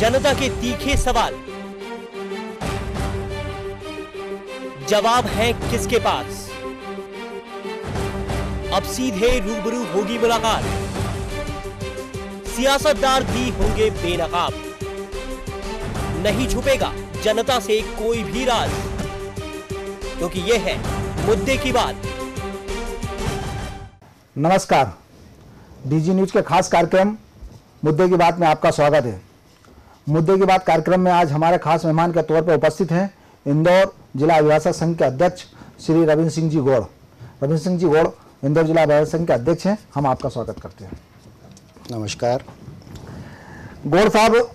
जनता के तीखे सवाल, जवाब है किसके पास? अब सीधे रूबरू होगी मुलाकात, सियासतदार भी होंगे बेनकाब, नहीं छुपेगा जनता से कोई भी राज, क्योंकि यह है मुद्दे की बात। नमस्कार, डीजी न्यूज के खास कार्यक्रम मुद्दे की बात में आपका स्वागत है। मुद्दे की बात कार्यक्रम में आज हमारे खास मेहमान के तौर पर उपस्थित हैं इंदौर जिला अभिभाषक संघ के अध्यक्ष श्री रविंद्र सिंह जी गौड़। रविंद्र सिंह जी गौड़ इंदौर जिला अभिभाषक संघ के अध्यक्ष हैं। हम आपका स्वागत करते हैं। नमस्कार। गौड़ साहब,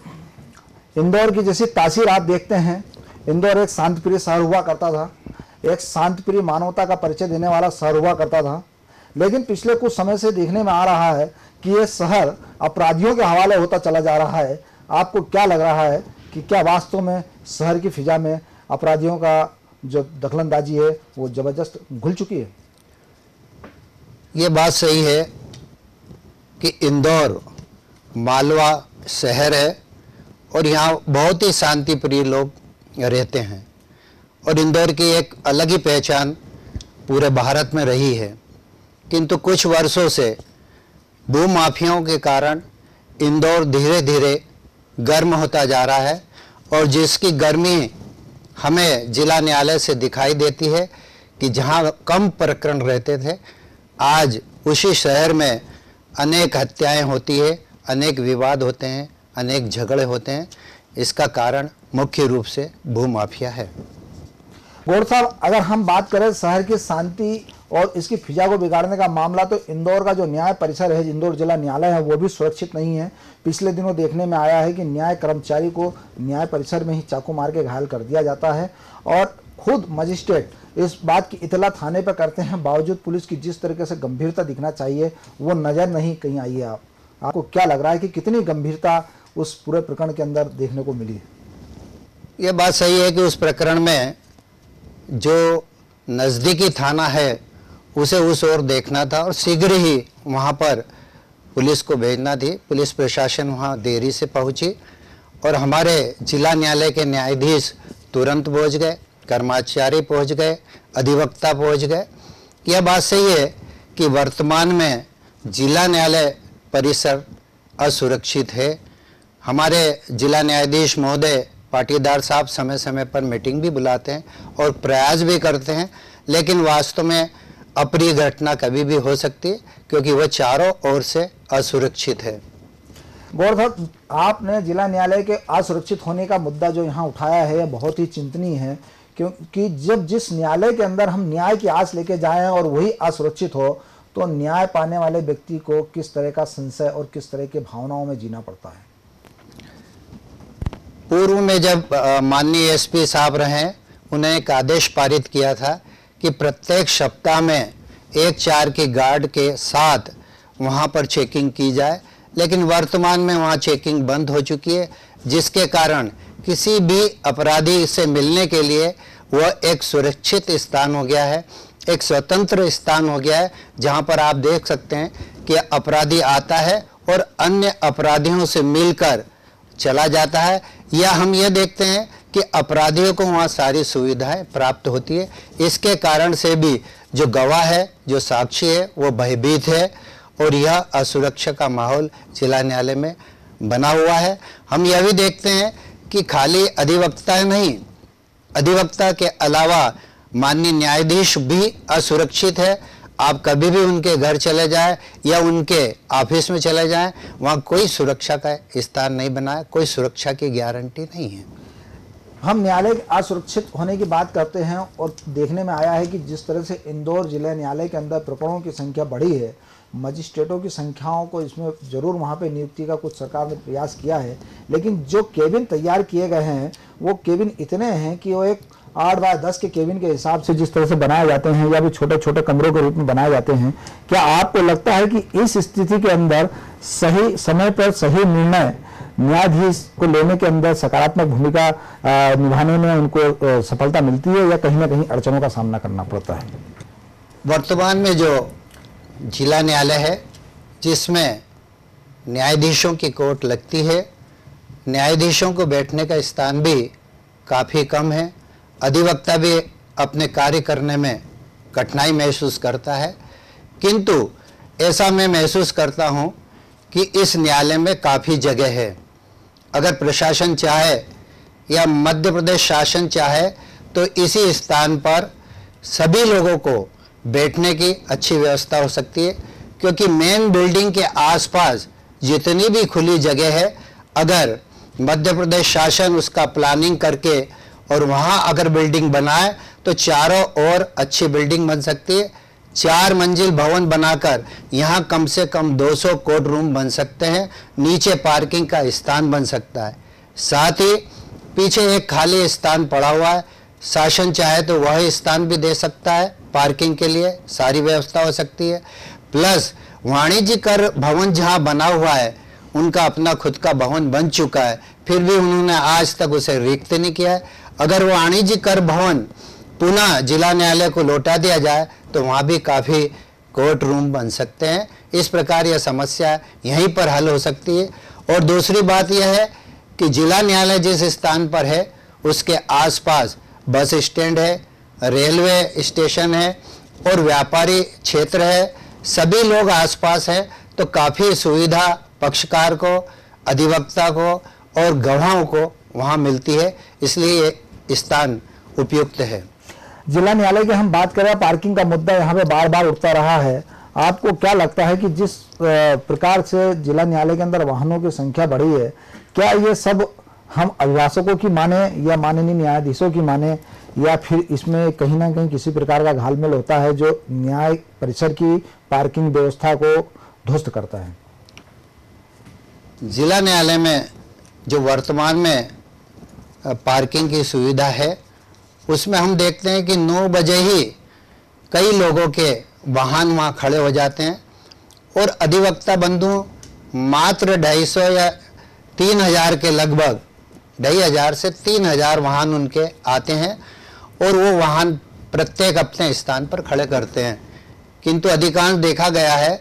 इंदौर की जैसी तासीर आप देखते हैं, इंदौर एक शांतिप्रिय शहर हुआ करता था, एक शांतिप्रिय मानवता का परिचय देने वाला शहर हुआ करता था। लेकिन पिछले कुछ समय से देखने में आ रहा है कि ये शहर अपराधियों के हवाले होता चला जा रहा है। आपको क्या लग रहा है कि क्या वास्तव में शहर की फिजा में अपराधियों का जो दखलंदाजी है वो जबरदस्त घुल चुकी है? ये बात सही है कि इंदौर मालवा शहर है और यहाँ बहुत ही शांति प्रिय लोग रहते हैं और इंदौर की एक अलग ही पहचान पूरे भारत में रही है। किंतु कुछ वर्षों से भूमाफियाओं के कारण इंदौर धीरे धीरे गर्म होता जा रहा है और जिसकी गर्मी हमें जिला न्यायालय से दिखाई देती है कि जहां कम प्रकरण रहते थे, आज उसी शहर में अनेक हत्याएं होती है, अनेक विवाद होते हैं, अनेक झगड़े होते हैं। इसका कारण मुख्य रूप से भूमाफिया है। गौड़ साहब, अगर हम बात करें शहर की शांति और इसकी फिजा को बिगाड़ने का मामला, तो इंदौर का जो न्याय परिसर है, इंदौर जिला न्यायालय है, वो भी सुरक्षित नहीं है। पिछले दिनों देखने में आया है कि न्याय कर्मचारी को न्याय परिसर में ही चाकू मार के घायल कर दिया जाता है और खुद मजिस्ट्रेट इस बात की इतला थाने पर करते हैं, बावजूद पुलिस की जिस तरीके से गंभीरता दिखना चाहिए वो नज़र नहीं कहीं आई है। आपको क्या लग रहा है कि कितनी गंभीरता उस पूरे प्रकरण के अंदर देखने को मिली? ये बात सही है कि उस प्रकरण में जो नज़दीकी थाना है उसे उस ओर देखना था और शीघ्र ही वहाँ पर पुलिस को भेजना थी। पुलिस प्रशासन वहाँ देरी से पहुँची और हमारे जिला न्यायालय के न्यायाधीश तुरंत पहुँच गए, कर्मचारी पहुँच गए, अधिवक्ता पहुँच गए। यह बात सही है कि वर्तमान में जिला न्यायालय परिसर असुरक्षित है। हमारे जिला न्यायाधीश महोदय पाटीदार साहब समय समय पर मीटिंग भी बुलाते हैं और प्रयास भी करते हैं, लेकिन वास्तव में अप्रिय घटना कभी भी हो सकती है क्योंकि वह चारों ओर से असुरक्षित है। गौड़ साहब, आपने जिला न्यायालय के असुरक्षित होने का मुद्दा जो यहाँ उठाया है, यह बहुत ही चिंतनीय है, क्योंकि जब जिस न्यायालय के अंदर हम न्याय की आस लेके जाएं और वही असुरक्षित हो, तो न्याय पाने वाले व्यक्ति को किस तरह का संशय और किस तरह के भावनाओं में जीना पड़ता है। पूर्व में जब माननीय एसपी साहब रहे, उन्हें एक आदेश पारित किया था कि प्रत्येक सप्ताह में 1-4 की गार्ड के साथ वहाँ पर चेकिंग की जाए, लेकिन वर्तमान में वहाँ चेकिंग बंद हो चुकी है, जिसके कारण किसी भी अपराधी से मिलने के लिए वह एक सुरक्षित स्थान हो गया है, एक स्वतंत्र स्थान हो गया है, जहाँ पर आप देख सकते हैं कि अपराधी आता है और अन्य अपराधियों से मिलकर चला जाता है, या हम ये देखते हैं कि अपराधियों को वहाँ सारी सुविधाएं प्राप्त होती है। इसके कारण से भी जो गवाह है, जो साक्षी है, वो भयभीत है और यह असुरक्षा का माहौल जिला न्यायालय में बना हुआ है। हम यह भी देखते हैं कि खाली अधिवक्ता नहीं, अधिवक्ता के अलावा माननीय न्यायाधीश भी असुरक्षित है। आप कभी भी उनके घर चले जाएं या उनके ऑफिस में चले जाएं, वहाँ कोई सुरक्षा का स्थान नहीं बना है, कोई सुरक्षा की गारंटी नहीं है। हम न्यायालय के असुरक्षित होने की बात करते हैं और देखने में आया है कि जिस तरह से इंदौर जिला न्यायालय के अंदर प्रकरणों की संख्या बढ़ी है, मजिस्ट्रेटों की संख्याओं को इसमें जरूर वहाँ पे नियुक्ति का कुछ सरकार ने प्रयास किया है, लेकिन जो केबिन तैयार किए गए हैं वो केबिन इतने हैं कि वो एक 8x10 के केबिन के हिसाब से जिस तरह से बनाए जाते हैं या भी छोटे छोटे कमरों के रूप में बनाए जाते हैं। क्या आपको लगता है कि इस स्थिति के अंदर सही समय पर सही निर्णय न्यायाधीश को लेने के अंदर सकारात्मक भूमिका निभाने में उनको सफलता मिलती है या कहीं ना कहीं अड़चनों का सामना करना पड़ता है? वर्तमान में जो जिला न्यायालय है, जिसमें न्यायाधीशों की कोर्ट लगती है, न्यायाधीशों को बैठने का स्थान भी काफ़ी कम है। अधिवक्ता भी अपने कार्य करने में कठिनाई महसूस करता है। किंतु ऐसा मैं महसूस करता हूँ कि इस न्यायालय में काफ़ी जगह है। अगर प्रशासन चाहे या मध्य प्रदेश शासन चाहे तो इसी स्थान पर सभी लोगों को बैठने की अच्छी व्यवस्था हो सकती है, क्योंकि मेन बिल्डिंग के आसपास जितनी भी खुली जगह है, अगर मध्य प्रदेश शासन उसका प्लानिंग करके और वहाँ अगर बिल्डिंग बनाए तो चारों ओर अच्छी बिल्डिंग बन सकती है। 4 मंजिल भवन बनाकर यहाँ कम से कम 200 कोर्ट रूम बन सकते हैं। नीचे पार्किंग का स्थान बन सकता है। साथ ही पीछे एक खाली स्थान पड़ा हुआ है, शासन चाहे तो वह स्थान भी दे सकता है पार्किंग के लिए, सारी व्यवस्था हो सकती है। प्लस वाणिज्यकर भवन जहाँ बना हुआ है उनका अपना खुद का भवन बन चुका है, फिर भी उन्होंने आज तक उसे रिक्त नहीं किया है। अगर वो वाणिज्यकर भवन पुनः जिला न्यायालय को लौटा दिया जाए तो वहाँ भी काफ़ी कोर्ट रूम बन सकते हैं। इस प्रकार यह समस्या यहीं पर हल हो सकती है। और दूसरी बात यह है कि जिला न्यायालय जिस स्थान पर है उसके आसपास बस स्टैंड है, रेलवे स्टेशन है और व्यापारी क्षेत्र है। सभी लोग आसपास हैं तो काफ़ी सुविधा पक्षकार को, अधिवक्ता को और गवाहों को वहाँ मिलती है, इसलिए ये स्थान उपयुक्त है। जिला न्यायालय की हम बात करें, पार्किंग का मुद्दा यहाँ पे बार बार उठता रहा है। आपको क्या लगता है कि जिस प्रकार से जिला न्यायालय के अंदर वाहनों की संख्या बढ़ी है, क्या ये सब हम अभिभाषकों की माने या माननीय न्यायाधीशों की माने, या फिर इसमें कहीं ना कहीं किसी प्रकार का घालमेल होता है जो न्याय परिसर की पार्किंग व्यवस्था को ध्वस्त करता है? जिला न्यायालय में जो वर्तमान में पार्किंग की सुविधा है उसमें हम देखते हैं कि 9 बजे ही कई लोगों के वाहन वहाँ खड़े हो जाते हैं और अधिवक्ता बंधु मात्र 250 या 3000 के लगभग, 2500 से 3000 वाहन उनके आते हैं और वो वाहन प्रत्येक अपने स्थान पर खड़े करते हैं। किंतु अधिकांश देखा गया है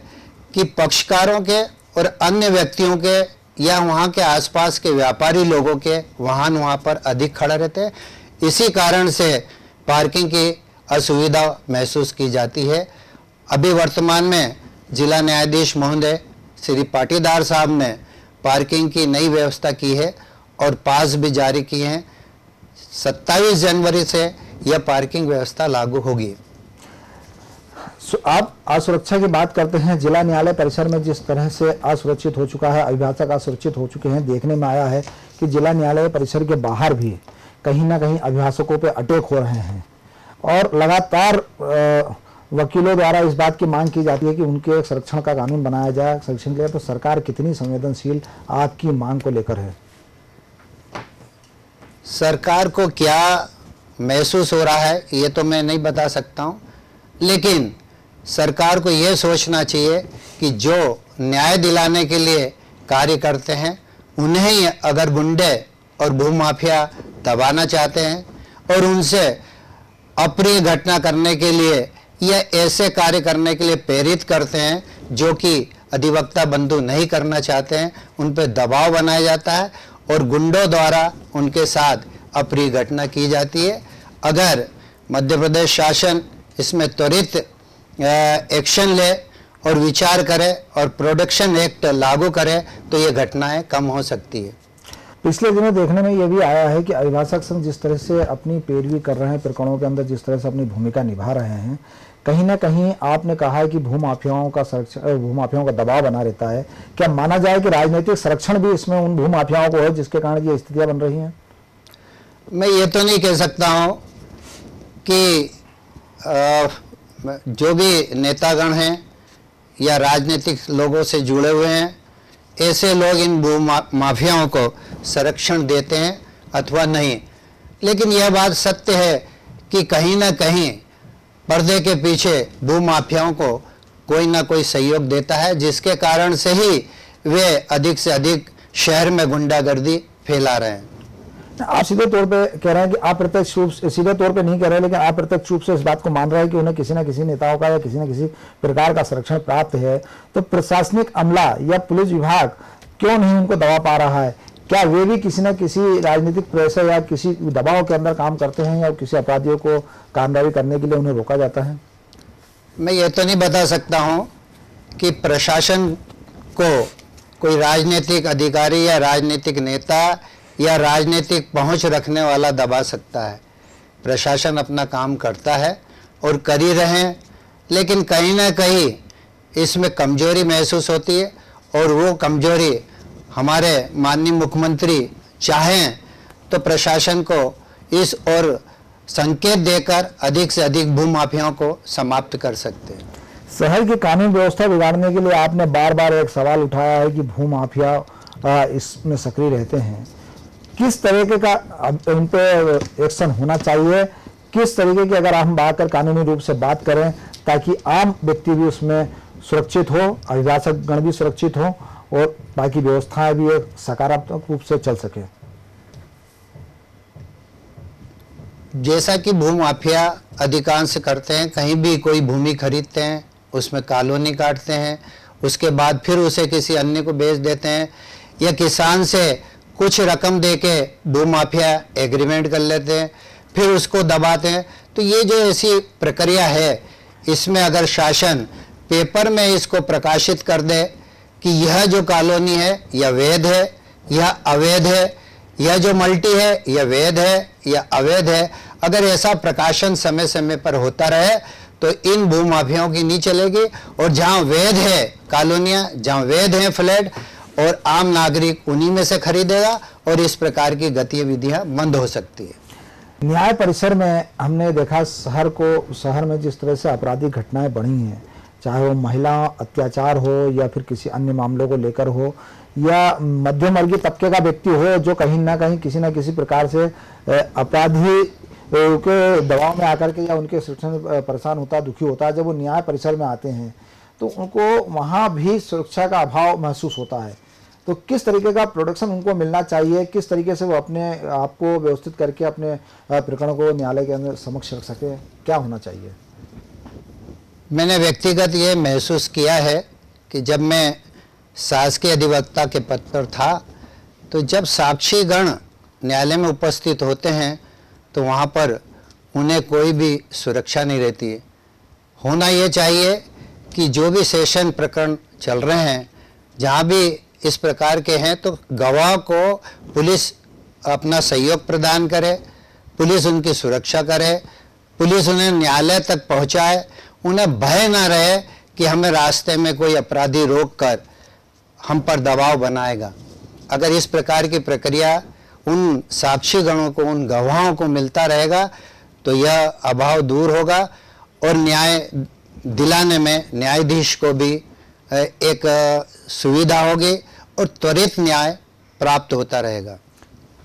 कि पक्षकारों के और अन्य व्यक्तियों के या वहाँ के आसपास के व्यापारी लोगों के वाहन वहाँ पर अधिक खड़े रहते हैं। इसी कारण से पार्किंग की असुविधा महसूस की जाती है। अभी वर्तमान में जिला न्यायाधीश महोदय श्री पाटीदार साहब ने पार्किंग की नई व्यवस्था की है और पास भी जारी किए हैं। 27 जनवरी से यह पार्किंग व्यवस्था लागू होगी। आप असुरक्षा की बात करते हैं। जिला न्यायालय परिसर में जिस तरह से असुरक्षित हो चुका है, अभिभाषक असुरक्षित हो चुके हैं, देखने में आया है कि जिला न्यायालय परिसर के बाहर भी कहीं ना कहीं अभिभाषकों पे अटैक हो रहे हैं और लगातार वकीलों द्वारा इस बात की मांग की जाती है कि उनके संरक्षण का कानून बनाया जाए, संरक्षण के लिए। तो सरकार कितनी संवेदनशील आपकी मांग को लेकर है? सरकार को क्या महसूस हो रहा है ये तो मैं नहीं बता सकता हूँ, लेकिन सरकार को ये सोचना चाहिए कि जो न्याय दिलाने के लिए कार्य करते हैं उन्हें ही अगर गुंडे और भूमाफिया दबाना चाहते हैं और उनसे अप्रिय घटना करने के लिए या ऐसे कार्य करने के लिए प्रेरित करते हैं जो कि अधिवक्ता बंधु नहीं करना चाहते हैं, उन पर दबाव बनाया जाता है और गुंडों द्वारा उनके साथ अप्रिय घटना की जाती है। अगर मध्य प्रदेश शासन इसमें त्वरित एक्शन ले और विचार करे और प्रोडक्शन एक्ट लागू करे तो ये घटनाएं कम हो सकती है। पिछले दिनों देखने में यह भी आया है कि अभिभाषक संघ जिस तरह से अपनी पैरवी कर रहे हैं, प्रकरणों के अंदर जिस तरह से अपनी भूमिका निभा रहे हैं, कहीं ना कहीं आपने कहा है कि भूमाफियाओं का दबाव बना रहता है। क्या माना जाए कि राजनीतिक संरक्षण भी इसमें उन भूमाफियाओं को है जिसके कारण ये स्थितियां बन रही हैं? मैं ये तो नहीं कह सकता हूँ कि जो भी नेतागण हैं या राजनीतिक लोगों से जुड़े हुए हैं ऐसे लोग इन भूमाफियाओं को संरक्षण देते हैं अथवा नहीं, लेकिन यह बात सत्य है कि कहीं ना कहीं पर्दे के पीछे भूमाफियाओं को कोई ना कोई सहयोग देता है, जिसके कारण से ही वे अधिक से अधिक शहर में गुंडागर्दी फैला रहे हैं। आप सीधे तौर पे कह रहे हैं कि अप्रत्यक्ष रूप से, सीधे तौर पे नहीं कह रहे, लेकिन अप्रत्यक्ष रूप से इस बात को मान रहे हैं कि उन्हें किसी न किसी नेताओं का या किसी न किसी प्रकार का संरक्षण प्राप्त है। तो प्रशासनिक अमला या पुलिस विभाग क्यों नहीं उनको दबा पा रहा है? क्या वे भी किसी न किसी राजनीतिक प्रेशर या किसी दबाव के अंदर काम करते हैं, या किसी अपराधियों को कार्रवाई करने के लिए उन्हें रोका जाता है? मैं ये तो नहीं बता सकता हूँ कि प्रशासन को कोई राजनीतिक अधिकारी या राजनीतिक नेता या राजनीतिक पहुंच रखने वाला दबा सकता है। प्रशासन अपना काम करता है और कर ही रहे हैं, लेकिन कहीं ना कहीं इसमें कमजोरी महसूस होती है, और वो कमजोरी हमारे माननीय मुख्यमंत्री चाहें तो प्रशासन को इस और संकेत देकर अधिक से अधिक भूमाफियाओं को समाप्त कर सकते हैं। शहर की कानून व्यवस्था बिगाड़ने के लिए आपने बार बार एक सवाल उठाया है कि भूमाफिया इसमें सक्रिय रहते हैं। किस तरीके का उन पे एक्शन होना चाहिए, किस तरीके की अगर हम बात कर कानूनी रूप से बात करें ताकि आम व्यक्ति भी उसमें सुरक्षित हो, अभिभाषक गण भी सुरक्षित हो और बाकी व्यवस्थाएं भी एक सकारात्मक रूप से चल सके? जैसा कि भूमाफिया अधिकांश करते हैं, कहीं भी कोई भूमि खरीदते हैं, उसमें कॉलोनी काटते हैं, उसके बाद फिर उसे किसी अन्य को बेच देते हैं, या किसान से कुछ रकम देके भूमाफिया एग्रीमेंट कर लेते हैं, फिर उसको दबाते हैं। तो ये जो ऐसी प्रक्रिया है, इसमें अगर शासन पेपर में इसको प्रकाशित कर दे कि यह जो कॉलोनी है यह वैध है, यह अवैध है, यह जो मल्टी है यह वैध है या अवैध है, अगर ऐसा प्रकाशन समय समय पर होता रहे तो इन भूमाफियाओं की नहीं चलेगी। और जहां वैध है कॉलोनियां, जहां वैध है फ्लैट, और आम नागरिक उन्हीं में से खरीदेगा और इस प्रकार की गतिविधियां बंद हो सकती है। न्याय परिसर में हमने देखा शहर में जिस तरह से आपराधिक घटनाएं बढ़ी हैं, चाहे वो महिला अत्याचार हो या फिर किसी अन्य मामलों को लेकर हो, या मध्यम वर्गीय तबके का व्यक्ति हो जो कहीं ना कहीं किसी न किसी प्रकार से अपराधी के दबाव में आकर के या उनके शिक्षण में परेशान होता, दुखी होता है, जब वो न्याय परिसर में आते हैं तो उनको वहाँ भी सुरक्षा का अभाव महसूस होता है। तो किस तरीके का प्रोटेक्शन उनको मिलना चाहिए, किस तरीके से वो अपने आप को व्यवस्थित करके अपने प्रकरण को न्यायालय के अंदर समक्ष रख सके, क्या होना चाहिए? मैंने व्यक्तिगत ये महसूस किया है कि जब मैं शासकीय अधिवक्ता के पद पर था, तो जब साक्षीगण न्यायालय में उपस्थित होते हैं तो वहाँ पर उन्हें कोई भी सुरक्षा नहीं रहती है। होना ये चाहिए कि जो भी सेशन प्रकरण चल रहे हैं, जहाँ भी इस प्रकार के हैं, तो गवाह को पुलिस अपना सहयोग प्रदान करे, पुलिस उनकी सुरक्षा करे, पुलिस उन्हें न्यायालय तक पहुँचाए, उन्हें भय ना रहे कि हमें रास्ते में कोई अपराधी रोक कर हम पर दबाव बनाएगा। अगर इस प्रकार की प्रक्रिया उन साक्षीगणों को, उन गवाहों को मिलता रहेगा तो यह अभाव दूर होगा और न्याय दिलाने में न्यायाधीश को भी एक सुविधा होगी और त्वरित न्याय प्राप्त होता रहेगा।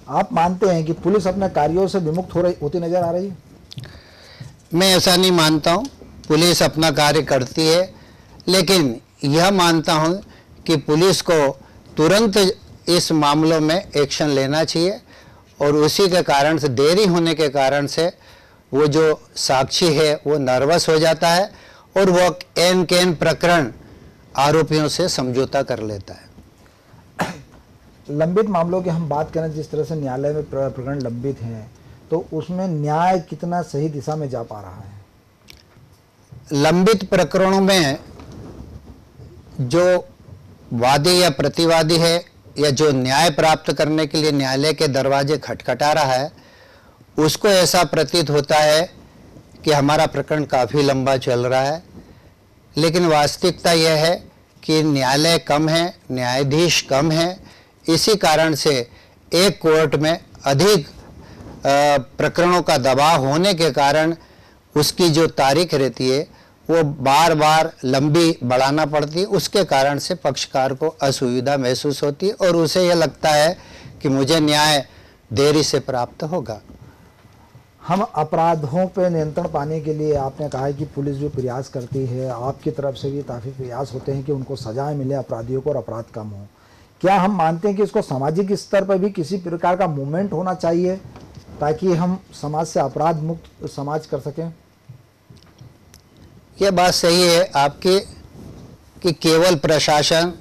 आप मानते हैं कि पुलिस अपने कार्यों से विमुक्त होती नजर आ रही है? मैं ऐसा नहीं मानता हूँ। पुलिस अपना कार्य करती है, लेकिन यह मानता हूँ कि पुलिस को तुरंत इस मामलों में एक्शन लेना चाहिए, और उसी के कारण से, देरी होने के कारण से, वो जो साक्षी है वो नर्वस हो जाता है और वो एन कैन प्रकरण आरोपियों से समझौता कर लेता है। लंबित मामलों की हम बात करें, जिस तरह से न्यायालय में प्रकरण लंबित हैं, तो उसमें न्याय कितना सही दिशा में जा पा रहा है? लंबित प्रकरणों में जो वादी या प्रतिवादी है या जो न्याय प्राप्त करने के लिए न्यायालय के दरवाजे खटखटा रहा है, उसको ऐसा प्रतीत होता है कि हमारा प्रकरण काफ़ी लंबा चल रहा है, लेकिन वास्तविकता यह है कि न्यायालय कम है, न्यायाधीश कम है। इसी कारण से एक कोर्ट में अधिक प्रकरणों का दबाव होने के कारण उसकी जो तारीख रहती है वो बार बार लंबी बढ़ाना पड़ती है। उसके कारण से पक्षकार को असुविधा महसूस होती है और उसे यह लगता है कि मुझे न्याय देरी से प्राप्त होगा। हम अपराधों पे नियंत्रण पाने के लिए, आपने कहा है कि पुलिस भी प्रयास करती है, आपकी तरफ से भी काफ़ी प्रयास होते हैं कि उनको सजाएं मिले अपराधियों को और अपराध कम हो। क्या हम मानते हैं कि इसको सामाजिक स्तर पर भी किसी प्रकार का मूवमेंट होना चाहिए ताकि हम समाज से अपराध मुक्त समाज कर सकें? यह बात सही है आपकी कि केवल प्रशासन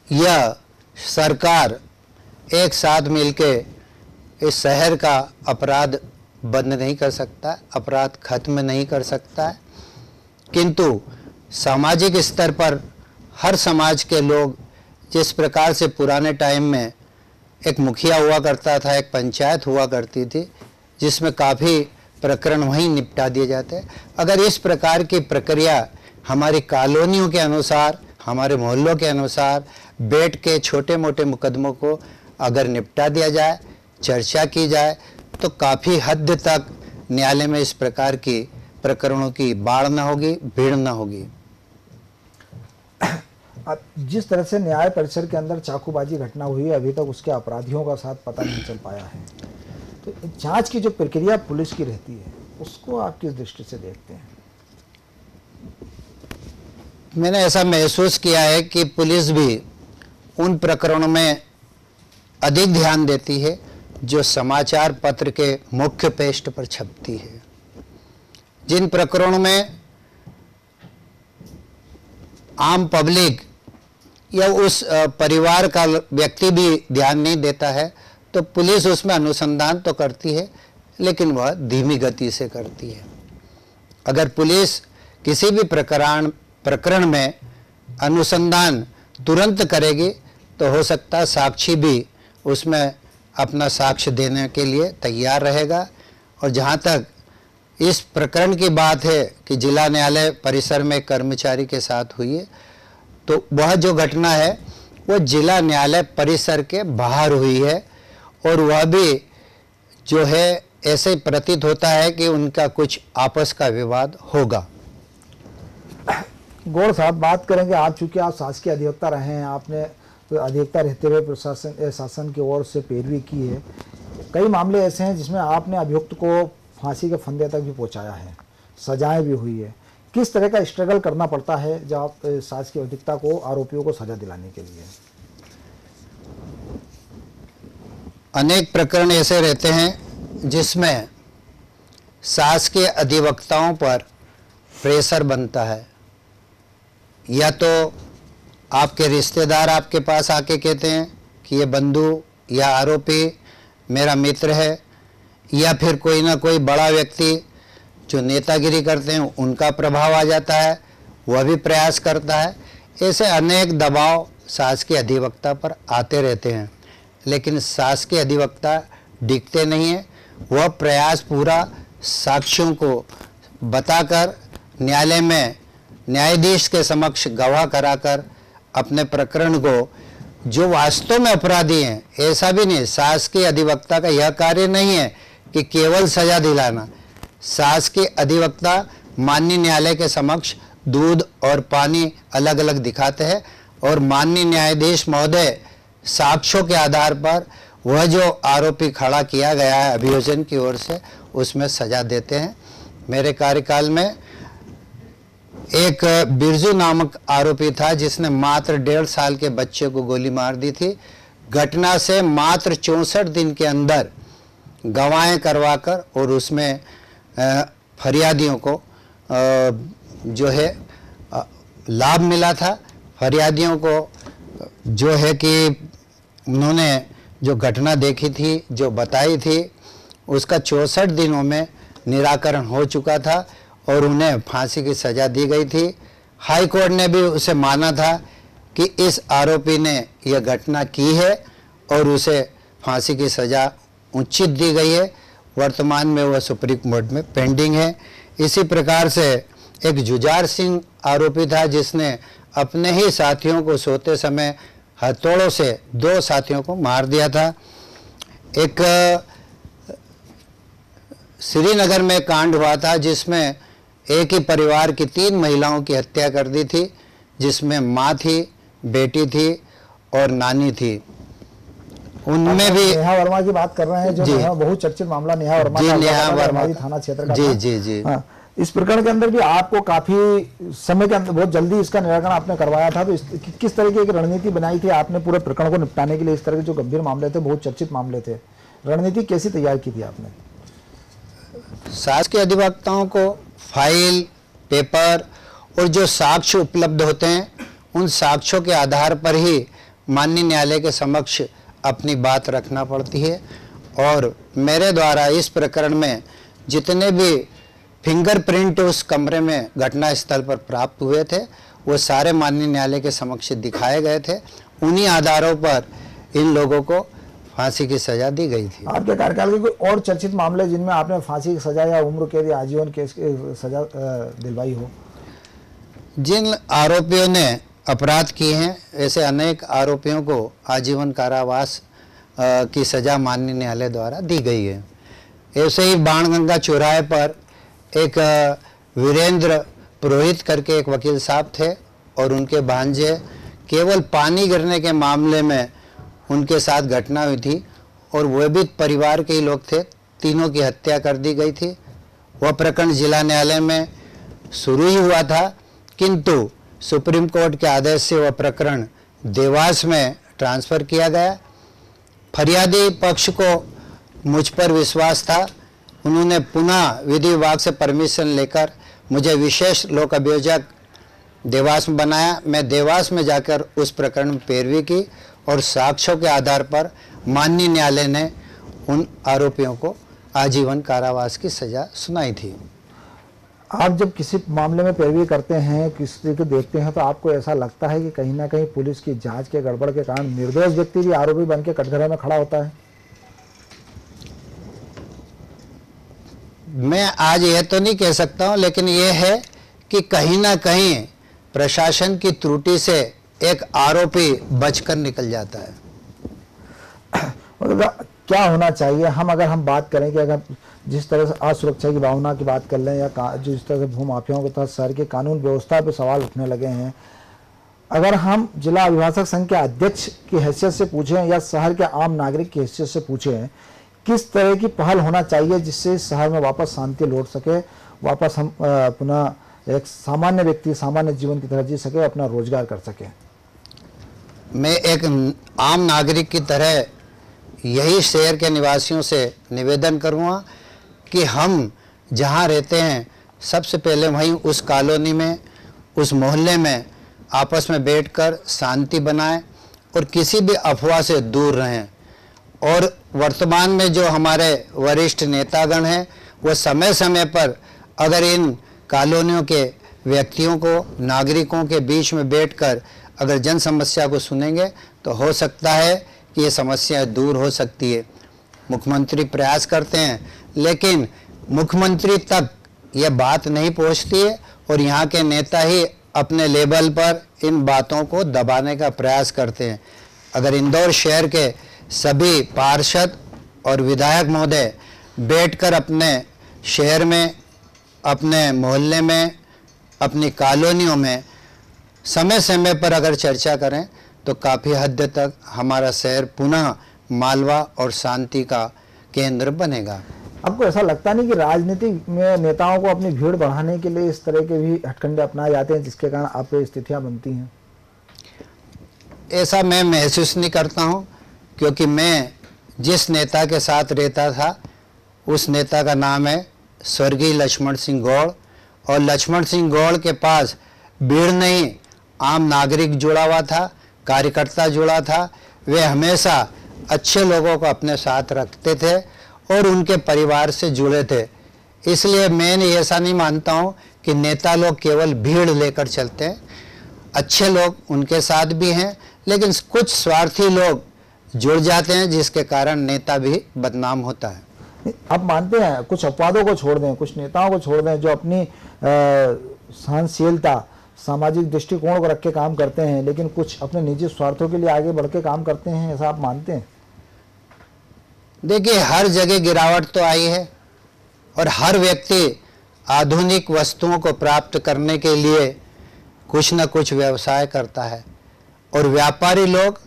या सरकार एक साथ मिलके इस शहर का अपराध बंद नहीं कर सकता, अपराध खत्म नहीं कर सकता है, किंतु सामाजिक स्तर पर हर समाज के लोग जिस प्रकार से पुराने टाइम में एक मुखिया हुआ करता था, एक पंचायत हुआ करती थी जिसमें काफ़ी प्रकरण वहीं निपटा दिए जाते, अगर इस प्रकार की प्रक्रिया हमारी कॉलोनियों के अनुसार, हमारे मोहल्लों के अनुसार बैठ के छोटे मोटे मुकदमों को अगर निपटा दिया जाए, चर्चा की जाए, तो काफ़ी हद तक न्यायालय में इस प्रकार की प्रकरणों की बाढ़ न होगी, भीड़ न होगी। अब जिस तरह से न्याय परिसर के अंदर चाकूबाजी घटना हुई है, अभी तक उसके अपराधियों का साथ पता नहीं चल पाया है, तो जांच की जो प्रक्रिया पुलिस की रहती है उसको आप किस दृष्टि से देखते हैं? मैंने ऐसा महसूस किया है कि पुलिस भी उन प्रकरणों में अधिक ध्यान देती है जो समाचार पत्र के मुख्य पृष्ठ पर छपती है। जिन प्रकरणों में आम पब्लिक या उस परिवार का व्यक्ति भी ध्यान नहीं देता है, तो पुलिस उसमें अनुसंधान तो करती है, लेकिन वह धीमी गति से करती है। अगर पुलिस किसी भी प्रकरण में अनुसंधान तुरंत करेगी तो हो सकता है साक्षी भी उसमें अपना साक्ष्य देने के लिए तैयार रहेगा। और जहाँ तक इस प्रकरण की बात है कि जिला न्यायालय परिसर में कर्मचारी के साथ हुई है, तो वह जो घटना है वो जिला न्यायालय परिसर के बाहर हुई है, और वह भी जो है ऐसे प्रतीत होता है कि उनका कुछ आपस का विवाद होगा। गौड़ साहब, बात करेंगे, आप चूंकि आप शासकीय अधिवक्ता रहे हैं, आपने तो अधिवक्ता रहते हुए शासन की ओर से पैरवी की है, कई मामले ऐसे हैं जिसमें आपने अभियुक्त को फांसी के फंदे तक भी पहुंचाया है, सजाएं भी हुई है। किस तरह का स्ट्रगल करना पड़ता है जब आप शासकीय अधिवक्ता को आरोपियों को सजा दिलाने के लिए? अनेक प्रकरण ऐसे रहते हैं जिसमें शासकीय अधिवक्ताओं पर प्रेशर बनता है, या तो आपके रिश्तेदार आपके पास आके कहते हैं कि ये बंधु या आरोपी मेरा मित्र है, या फिर कोई ना कोई बड़ा व्यक्ति जो नेतागिरी करते हैं उनका प्रभाव आ जाता है, वह भी प्रयास करता है। ऐसे अनेक दबाव शासकीय अधिवक्ता पर आते रहते हैं, लेकिन शासकीय अधिवक्ता डिगते नहीं है। वह प्रयास पूरा साक्ष्यों को बताकर न्यायालय में न्यायाधीश के समक्ष गवाह कराकर अपने प्रकरण को, जो वास्तव में अपराधी हैं, ऐसा भी नहीं, शासकीय अधिवक्ता का यह कार्य नहीं है कि केवल सजा दिलाना। शासकीय अधिवक्ता माननीय न्यायालय के समक्ष दूध और पानी अलग अलग दिखाते हैं, और माननीय न्यायाधीश महोदय साक्ष्यों के आधार पर वह जो आरोपी खड़ा किया गया है अभियोजन की ओर से, उसमें सजा देते हैं। मेरे कार्यकाल में एक बिरजू नामक आरोपी था जिसने मात्र 1.5 साल के बच्चे को गोली मार दी थी। घटना से मात्र 64 दिन के अंदर गवाहें करवाकर और उसमें फरियादियों को जो है लाभ मिला था। फरियादियों को जो है कि उन्होंने जो घटना देखी थी, जो बताई थी, उसका 64 दिनों में निराकरण हो चुका था और उन्हें फांसी की सज़ा दी गई थी। हाई कोर्ट ने भी उसे माना था कि इस आरोपी ने यह घटना की है और उसे फांसी की सज़ा उचित दी गई है। वर्तमान में वह सुप्रीम कोर्ट में पेंडिंग है। इसी प्रकार से एक जुझार सिंह आरोपी था जिसने अपने ही साथियों को सोते समय हथौड़ों से 2 साथियों को मार दिया था। एक श्रीनगर में कांड हुआ था जिसमें एक ही परिवार की 3 महिलाओं की हत्या कर दी थी, जिसमें माँ थी, बेटी थी और नानी थी। उनमें भी नेहा वर्मा की बात कर रहे हैं, जो बहुत चर्चित मामला नेहा वर्मा जी, का नेहा वर्मा थाना क्षेत्र का जी था। जी जी हाँ, इस प्रकरण के अंदर भी आपको काफी समय के अंदर बहुत जल्दी इसका निराकरण आपने करवाया था, तो किस तरह की एक रणनीति बनाई थी आपने पूरे प्रकरण को निपटाने के लिए? इस तरह के जो गंभीर मामले थे, बहुत चर्चित मामले थे, रणनीति कैसी तैयार की थी आपने? शासकीय अधिवक्ताओं को फाइल, पेपर और जो साक्ष्य उपलब्ध होते हैं, उन साक्ष्यों के आधार पर ही माननीय न्यायालय के समक्ष अपनी बात रखना पड़ती है। और मेरे द्वारा इस प्रकरण में जितने भी फिंगरप्रिंट उस कमरे में घटना स्थल पर प्राप्त हुए थे वो सारे माननीय न्यायालय के समक्ष दिखाए गए थे। उन्हीं आधारों पर इन लोगों को फांसी की सजा दी गई थी। आपके कार्यकाल के कोई और चर्चित मामले जिनमें आपने फांसी की सजा या उम्र कैद या आजीवन केस की सजा दिलवाई हो? जिन आरोपियों ने अपराध किए हैं ऐसे अनेक आरोपियों को आजीवन कारावास की सजा माननीय न्यायालय द्वारा दी गई है। ऐसे ही बाणगंगा चौराहे पर एक वीरेंद्र पुरोहित करके एक वकील साहब थे और उनके भांजे केवल पानी गिरने के मामले में उनके साथ घटना हुई थी और वह भी परिवार के ही लोग थे। तीनों की हत्या कर दी गई थी। वह प्रकरण जिला न्यायालय में शुरू ही हुआ था, किंतु सुप्रीम कोर्ट के आदेश से वह प्रकरण देवास में ट्रांसफ़र किया गया। फरियादी पक्ष को मुझ पर विश्वास था। उन्होंने पुनः विधि विभाग से परमिशन लेकर मुझे विशेष लोक अभियोजक देवास में बनाया। मैं देवास में जाकर उस प्रकरण में पैरवी की और साक्ष्यों के आधार पर माननीय न्यायालय ने उन आरोपियों को आजीवन कारावास की सजा सुनाई थी। आप जब किसी मामले में पैरवी करते हैं, किसी को देखते हैं, तो आपको ऐसा लगता है कि कहीं ना कहीं पुलिस की जांच के गड़बड़ के कारण निर्दोष व्यक्ति भी आरोपी बन के कटघरे में खड़ा होता है? मैं आज यह तो नहीं कह सकता हूं, लेकिन यह है कि कहीं ना कहीं प्रशासन की त्रुटि से एक आरोपी बचकर निकल जाता है। मतलब क्या होना चाहिए? अगर हम बात करें कि अगर जिस तरह से असुरक्षा की भावना की बात कर लें या जिस तरह से भूमाफियाओं के तहत शहर की कानून व्यवस्था पर सवाल उठने लगे हैं, अगर हम जिला अभिभाषक संघ के अध्यक्ष की हैसियत से पूछें या शहर के आम नागरिक की हैसियत से पूछें, किस तरह की पहल होना चाहिए जिससे शहर में वापस शांति लौट सके, वापस हम पुनः एक सामान्य व्यक्ति सामान्य जीवन की तरह जी सके, अपना रोजगार कर सके? मैं एक आम नागरिक की तरह यही शहर के निवासियों से निवेदन करूँगा कि हम जहाँ रहते हैं सबसे पहले वहीं उस कॉलोनी में, उस मोहल्ले में आपस में बैठकर शांति बनाएं और किसी भी अफवाह से दूर रहें। और वर्तमान में जो हमारे वरिष्ठ नेतागण हैं वो समय समय पर अगर इन कॉलोनियों के व्यक्तियों को, नागरिकों के बीच में बैठकर अगर जन समस्या को सुनेंगे तो हो सकता है कि ये समस्या दूर हो सकती है। मुख्यमंत्री प्रयास करते हैं लेकिन मुख्यमंत्री तक ये बात नहीं पहुंचती है और यहाँ के नेता ही अपने लेवल पर इन बातों को दबाने का प्रयास करते हैं। अगर इंदौर शहर के सभी पार्षद और विधायक महोदय बैठकर अपने शहर में, अपने मोहल्ले में, अपनी कॉलोनियों में समय समय पर अगर चर्चा करें तो काफ़ी हद तक हमारा शहर पुनः मालवा और शांति का केंद्र बनेगा। आपको ऐसा लगता नहीं कि राजनीति में नेताओं को अपनी भीड़ बढ़ाने के लिए इस तरह के भी हथकंडे अपनाए जाते हैं जिसके कारण आप पे स्थितियां बनती हैं? ऐसा मैं महसूस नहीं करता हूं, क्योंकि मैं जिस नेता के साथ रहता था उस नेता का नाम है स्वर्गीय लक्ष्मण सिंह गौड़, और लक्ष्मण सिंह गौड़ के पास भीड़ नहीं, आम नागरिक जुड़ा हुआ था, कार्यकर्ता जुड़ा था। वे हमेशा अच्छे लोगों को अपने साथ रखते थे और उनके परिवार से जुड़े थे। इसलिए मैं ऐसा नहीं मानता हूं कि नेता लोग केवल भीड़ लेकर चलते हैं। अच्छे लोग उनके साथ भी हैं, लेकिन कुछ स्वार्थी लोग जुड़ जाते हैं जिसके कारण नेता भी बदनाम होता है। आप मानते हैं कुछ अपवादों को छोड़ दें, कुछ नेताओं को छोड़ दें जो अपनी सहनशीलता, सामाजिक दृष्टिकोण को रख के काम करते हैं, लेकिन कुछ अपने निजी स्वार्थों के लिए आगे बढ़ के काम करते हैं, ऐसा आप मानते हैं? देखिए, हर जगह गिरावट तो आई है और हर व्यक्ति आधुनिक वस्तुओं को प्राप्त करने के लिए कुछ न कुछ व्यवसाय करता है और व्यापारी लोग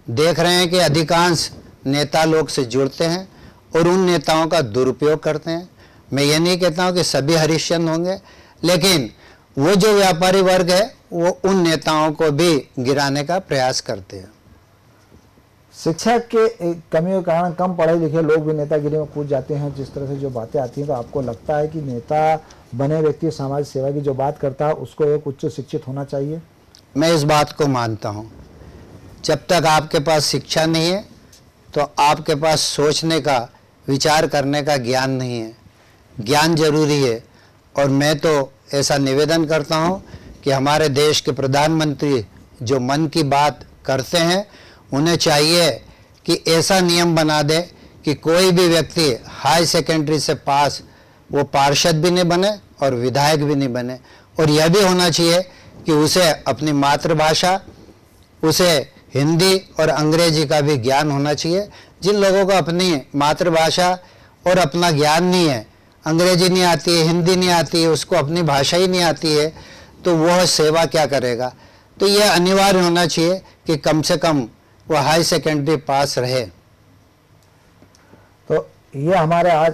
देख रहे हैं कि अधिकांश नेता लोग से जुड़ते हैं और उन नेताओं का दुरुपयोग करते हैं। मैं ये नहीं कहता हूँ कि सभी हरिश्चंद्र होंगे, लेकिन वो जो व्यापारी वर्ग है वो उन नेताओं को भी गिराने का प्रयास करते हैं। शिक्षा के कमी के कारण कम पढ़े लिखे लोग भी नेतागिरी में कूद जाते हैं, जिस तरह से जो बातें आती हैं, तो आपको लगता है कि नेता बने व्यक्ति समाज सेवा की जो बात करता है उसको एक उच्च शिक्षित होना चाहिए? मैं इस बात को मानता हूँ, जब तक आपके पास शिक्षा नहीं है तो आपके पास सोचने का, विचार करने का ज्ञान नहीं है। ज्ञान जरूरी है, और मैं तो ऐसा निवेदन करता हूं कि हमारे देश के प्रधानमंत्री जो मन की बात करते हैं, उन्हें चाहिए कि ऐसा नियम बना दे कि कोई भी व्यक्ति हाई सेकेंडरी से पास वो पार्षद भी नहीं बने और विधायक भी नहीं बने। और यह भी होना चाहिए कि उसे अपनी मातृभाषा, उसे हिंदी और अंग्रेजी का भी ज्ञान होना चाहिए। जिन लोगों को अपनी मातृभाषा और अपना ज्ञान नहीं है, अंग्रेजी नहीं आती है, हिंदी नहीं आती है, उसको अपनी भाषा ही नहीं आती है, तो वह सेवा क्या करेगा। तो यह अनिवार्य होना चाहिए कि कम से कम वह हाई सेकेंडरी पास रहे। तो ये हमारे आज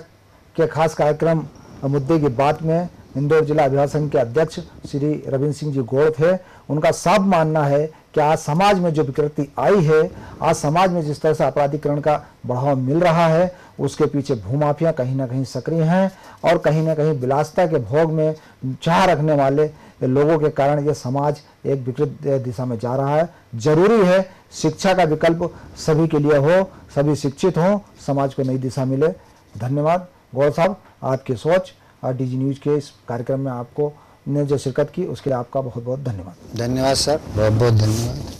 के खास कार्यक्रम मुद्दे की बात में इंदौर जिला अभिभाषक संघ के अध्यक्ष श्री रविंद्र सिंह जी गौड़ थे। उनका साफ मानना है कि आज समाज में जो विकृति आई है, आज समाज में जिस तरह से अपराधीकरण का बढ़ावा मिल रहा है, उसके पीछे भूमाफिया कहीं ना कहीं सक्रिय हैं, और कहीं ना कहीं विलासिता के भोग में चाह रखने वाले लोगों के कारण ये समाज एक विकृत दिशा में जा रहा है। जरूरी है शिक्षा का विकल्प सभी के लिए हो, सभी शिक्षित हों, समाज को नई दिशा मिले। धन्यवाद गौड़ साहब, आपकी सोच और डीजी न्यूज के इस कार्यक्रम में आपको ने जो शिरकत की उसके लिए आपका बहुत बहुत धन्यवाद। धन्यवाद सर, बहुत बहुत धन्यवाद।